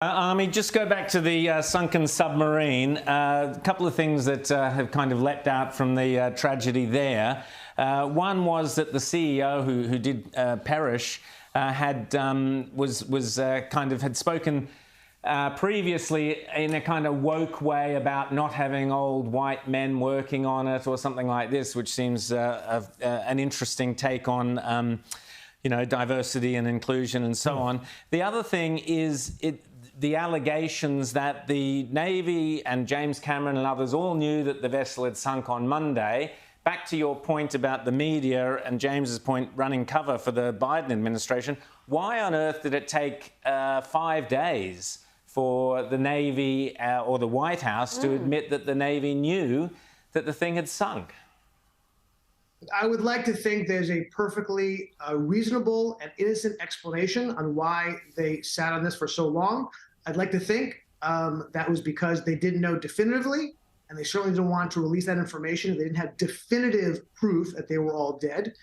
Army, just go back to the sunken submarine. A couple of things that have kind of leapt out from the tragedy there. One was that the CEO who did perish had spoken previously in a kind of woke way about not having old white men working on it or something like this, which seems an interesting take on diversity and inclusion and so on. The other thing is the allegations that the Navy and James Cameron and others all knew that the vessel had sunk on Monday. Back to your point about the media and James's point running cover for the Biden administration, why on earth did it take 5 days for the Navy or the White House to admit that the Navy knew that the thing had sunk? I would like to think there's a perfectly reasonable and innocent explanation on why they sat on this for so long. I'd like to think that was because they didn't know definitively, and they certainly didn't want to release that information. They didn't have definitive proof that they were all dead.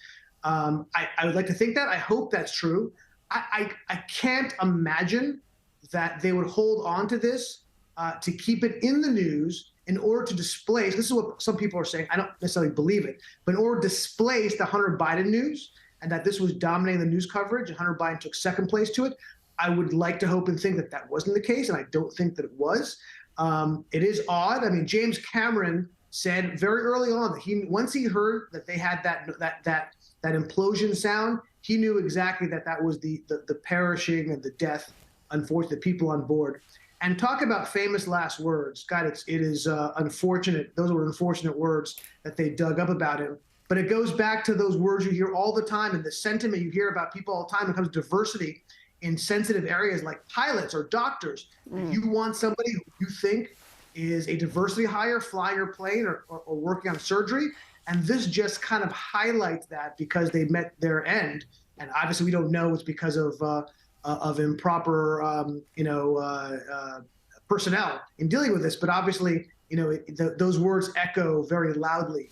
I would like to think that. I hope that's true. I can't imagine that they would hold on to this to keep it in the news in order to displace, this is what some people are saying, I don't necessarily believe it, but in order to displace the Hunter Biden news, and that this was dominating the news coverage, and Hunter Biden took second place to it. I would like to hope and think that that wasn't the case, and I don't think that it was. It is odd. I mean, James Cameron said very early on that once he heard that they had that implosion sound, he knew exactly that was the perishing and the death, unfortunate people on board. And talk about famous last words. God, it is unfortunate. Those were unfortunate words that they dug up about him. But it goes back to those words you hear all the time and the sentiment you hear about people all the time when it comes to diversity in sensitive areas like pilots or doctors. If you want somebody who you think is a diversity hire, flying your plane or working on surgery, and this just kind of highlights that because they met their end. And obviously we don't know it's because of improper, personnel in dealing with this. But obviously, those words echo very loudly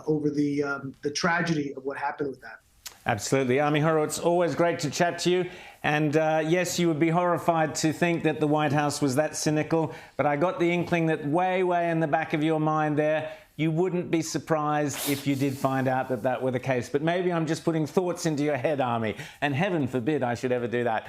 over the tragedy of what happened with that. Absolutely. Army Horowitz, always great to chat to you. And yes, you would be horrified to think that the White House was that cynical, but I got the inkling that way, way in the back of your mind there, you wouldn't be surprised if you did find out that that were the case. But maybe I'm just putting thoughts into your head, Army, and heaven forbid I should ever do that.